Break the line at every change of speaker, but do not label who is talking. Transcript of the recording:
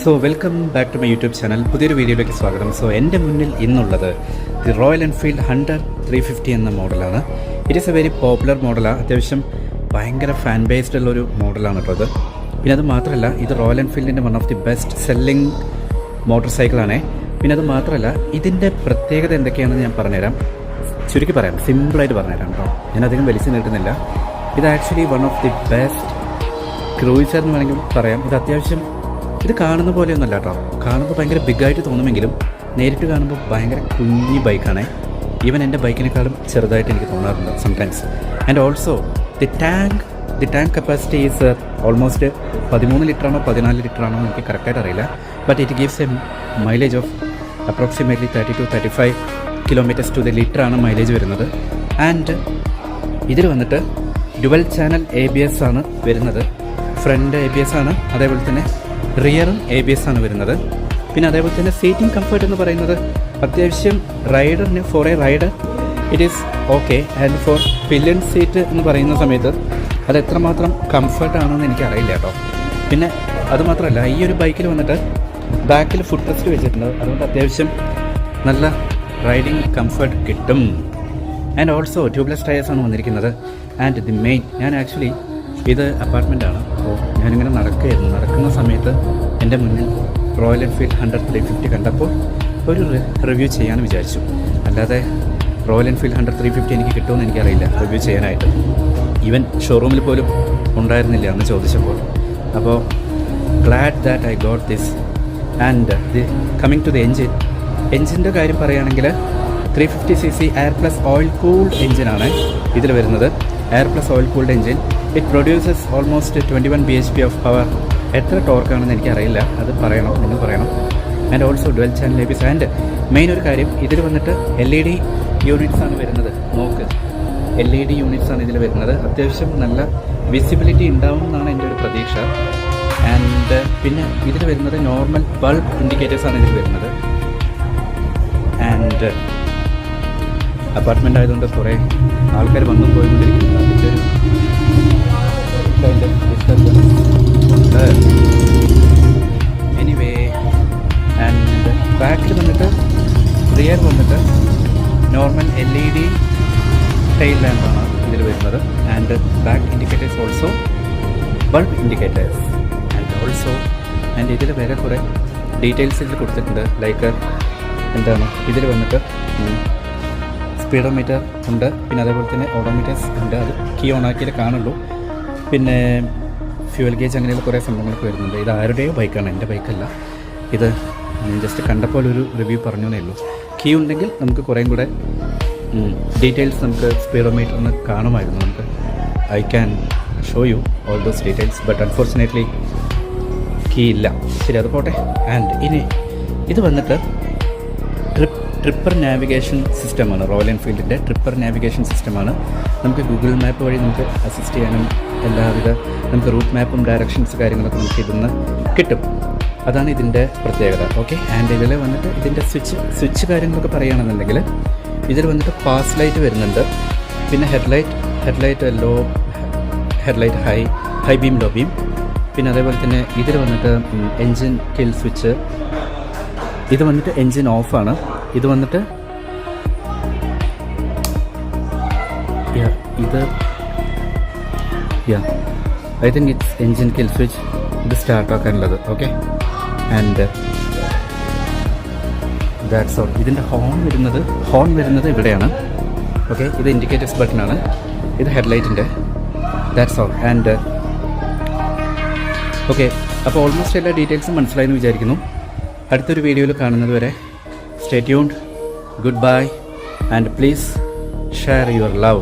So welcome back to my YouTube channel. പുതിയൊരു വീഡിയോയിലേക്ക് സ്വാഗതം. സോ എൻ്റെ മുന്നിൽ ഇന്നുള്ളത് ദി റോയൽ എൻഫീൽഡ് ഹണ്ടർ 350 എന്ന മോഡലാണ്. It is A very popular മോഡലാണ്. അത്യാവശ്യം ഭയങ്കര ഫാൻ ബേസ്ഡ് ഉള്ളൊരു മോഡലാണ് കേട്ടോ അത്. പിന്നെ അത് മാത്രമല്ല, ഇത് റോയൽ എൻഫീൽഡിൻ്റെ one of the best selling motor സൈക്കിളാണ്. പിന്നെ അത് മാത്രമല്ല, ഇതിൻ്റെ പ്രത്യേകത എന്തൊക്കെയാണെന്ന് ഞാൻ പറഞ്ഞുതരാം. ചുരുക്കി പറയാം, സിമ്പിളായിട്ട് പറഞ്ഞുതരാം കേട്ടോ. ഞാനധികം വലിച്ചു നീട്ടുന്നില്ല. ഇത് actually one of the best cruiser എന്ന് വേണമെങ്കിൽ പറയാം. ഇത് അത്യാവശ്യം ഇത് കാണുന്ന പോലെയൊന്നുമല്ല കേട്ടോ. കാണുമ്പോൾ ഭയങ്കര ബിഗായിട്ട് തോന്നുമെങ്കിലും നേരിട്ട് കാണുമ്പോൾ ഭയങ്കര കുഞ്ഞി ബൈക്കാണ്. ഈവൻ എൻ്റെ ബൈക്കിനേക്കാളും ചെറുതായിട്ട് എനിക്ക് തോന്നാറുണ്ട് sometimes. And also the tank capacity is almost 13 ലിറ്ററാണോ 14 ലിറ്ററാണോ എനിക്ക് കറക്റ്റായിട്ട് അറിയില്ല. But it gives a mileage of approximately 30-35 kilometres to the ലിറ്ററാണ് മൈലേജ് വരുന്നത്. ആൻഡ് ഇതിൽ വന്നിട്ട് ഡുവൽ ചാനൽ ABS ആണ് വരുന്നത്. ഫ്രണ്ട് ABS ആണ്, അതേപോലെ തന്നെ റിയറും ABS ആണ് വരുന്നത്. പിന്നെ അതേപോലെ തന്നെ സീറ്റിംഗ് കംഫർട്ട് എന്ന് പറയുന്നത് അത്യാവശ്യം റൈഡറിന് for a rider it is okay. And for pillion seat എന്ന് പറയുന്ന സമയത്ത് അത് എത്രമാത്രം കംഫർട്ടാണെന്ന് എനിക്കറിയില്ല കേട്ടോ. പിന്നെ അതുമാത്രമല്ല, ഈ ഒരു ബൈക്കിൽ വന്നിട്ട് ബാക്കിൽ ഫുഡ് റെസ്റ്റ് വെച്ചിട്ടുണ്ട്. അതുകൊണ്ട് അത്യാവശ്യം നല്ല റൈഡിങ് കംഫർട്ട് കിട്ടും. ആൻഡ് ഓൾസോ ട്യൂബ്ലെസ് ടയേഴ്സാണ് വന്നിരിക്കുന്നത്. ആൻഡ് ദി മെയിൻ, ഞാൻ ആക്ച്വലി ഇത് അപ്പാർട്ട്മെൻറ്റാണ്. അപ്പോൾ ഞാനിങ്ങനെ നടക്കുന്ന സമയത്ത് എൻ്റെ മുന്നിൽ റോയൽ എൻഫീൽഡ് ഹണ്ടർ 350 കണ്ടപ്പോൾ ഒരു റിവ്യൂ ചെയ്യാമെന്ന് വിചാരിച്ചു. അല്ലാതെ റോയൽ എൻഫീൽഡ് ഹണ്ടർ 350 എനിക്ക് കിട്ടുമെന്ന് എനിക്കറിയില്ല റിവ്യൂ ചെയ്യാനായിട്ട്. ഈവൻ ഷോറൂമിൽ പോലും ഉണ്ടായിരുന്നില്ല അന്ന് ചോദിച്ചപ്പോൾ. അപ്പോൾ glad that I got this. And coming to the എൻജിൻ്റെ കാര്യം പറയുകയാണെങ്കിൽ 350cc air plus oil cooled എൻജിനാണ് ഇതിൽ വരുന്നത്. Air plus oil cooled engine. It produces almost 21 bhp of power. എത്ര ടോർക്കാണെന്ന് എനിക്കറിയില്ല, അത് നിങ്ങൾ പറയണം. And also dual channel ABS. And main ഒരു കാര്യം, ഇതിൽ വന്നിട്ട് LED യൂണിറ്റ്സ് ആണ് വരുന്നത്. നോക്ക്, LED യൂണിറ്റ്സ് ആണ് ഇതിൽ വരുന്നത്. അത്യാവശ്യം നല്ല വിസിബിലിറ്റി ഉണ്ടാവും എന്നാണ് എൻ്റെ ഒരു പ്രതീക്ഷ. ആൻഡ് പിന്നെ ഇതിൽ വരുന്നത് നോർമൽ ബൾബ് ഇൻഡിക്കേറ്റേഴ്സാണ് ഇതിൽ വരുന്നത്. ആൻഡ് അപ്പാർട്ട്മെൻ്റ് ആയതുകൊണ്ട് കുറേ ആൾക്കാർ വന്നും പോയിക്കൊണ്ടിരിക്കുന്നത്. അതിൻ്റെ ഒരു ഉണ്ട്. എനിവേ, ആൻഡ് ബാക്കിൽ വന്നിട്ട് റിയർ വന്നിട്ട് നോർമൽ LED ടെയിൽ ലാമ്പാണ് ഇതിൽ വരുന്നത്. And back indicators also bulb indicators. And ഇതിൽ വേറെ കുറേ ഡീറ്റെയിൽസ് ഇതിൽ കൊടുത്തിട്ടുണ്ട്. ലൈക്ക് എന്താണ്, ഇതിൽ വന്നിട്ട് സ്പീഡോമീറ്റർ ഉണ്ട്. പിന്നെ അതേപോലെ തന്നെ ഓഡോമീറ്റേഴ്സ് ഉണ്ട്. അത് കീ ഓൺ ആക്കിയാലേ കാണുള്ളൂ. പിന്നെ ഫ്യൂവൽ ഗേജ്, അങ്ങനെയുള്ള കുറേ സംഭവങ്ങളൊക്കെ വരുന്നുണ്ട്. ഇത് ആരുടെയോ ബൈക്കാണ്, എൻ്റെ ബൈക്കല്ല. ഇത് ജസ്റ്റ് കണ്ടപ്പോൾ ഒരു റിവ്യൂ പറഞ്ഞേ ഉള്ളൂ. കീ ഉണ്ടെങ്കിൽ നമുക്ക് കുറേയും കൂടെ ഡീറ്റെയിൽസ് നമുക്ക് സ്പീഡോമീറ്ററിന് കാണുമായിരുന്നു. നമുക്ക് I can show you all those details. But unfortunately key ഇല്ല. ശരി, അത് പോട്ടെ. ആൻഡ് ഇനി ഇത് വന്നിട്ട് ട്രിപ്പർ നാവിഗേഷൻ സിസ്റ്റമാണ്. റോയൽ എൻഫീൽഡിൻ്റെ ട്രിപ്പർ നാവിഗേഷൻ സിസ്റ്റമാണ്. നമുക്ക് ഗൂഗിൾ മാപ്പ് വഴി നമുക്ക് അസിസ്റ്റ് ചെയ്യാനും എല്ലാവിധ നമുക്ക് റൂട്ട് മാപ്പും ഡയറക്ഷൻസ് കാര്യങ്ങളൊക്കെ നമുക്ക് ഇതിൽ നിന്ന് കിട്ടും. അതാണ് ഇതിൻ്റെ പ്രത്യേകത. ഓക്കെ. ആൻഡ് ഇതിൽ വന്നിട്ട് ഇതിൻ്റെ സ്വിച്ച് കാര്യങ്ങളൊക്കെ പറയുകയാണെന്നുണ്ടെങ്കിൽ ഇതിൽ വന്നിട്ട് പാസ് ലൈറ്റ് വരുന്നുണ്ട്. പിന്നെ headlight low headlight high beam low beam. പിന്നെ അതേപോലെ തന്നെ ഇതിൽ വന്നിട്ട് എൻജിൻ കിൽ സ്വിച്ച്. ഇത് വന്നിട്ട് എൻജിൻ ഓഫാണ്. ഇത് വന്നിട്ട് ഇത് I think it's engine kill switch. ഇത് സ്റ്റാർട്ട് ആക്കാനുള്ളത്. ഓക്കെ. And that's all. ഇതിൻ്റെ ഹോൺ വരുന്നത് ഇവിടെയാണ്. ഓക്കെ. ഇത് ഇൻഡിക്കേറ്റേഴ്സ് ബട്ടണാണ്. ഇത് ഹെഡ്ലൈറ്റിൻ്റെ. That's all. And okay. അപ്പോൾ ഓൾമോസ്റ്റ് എല്ലാ ഡീറ്റെയിൽസും മനസ്സിലായെന്ന് വിചാരിക്കുന്നു. അടുത്തൊരു വീഡിയോയിൽ കാണുന്നത് വരെ stay tuned. Goodbye and please share your love.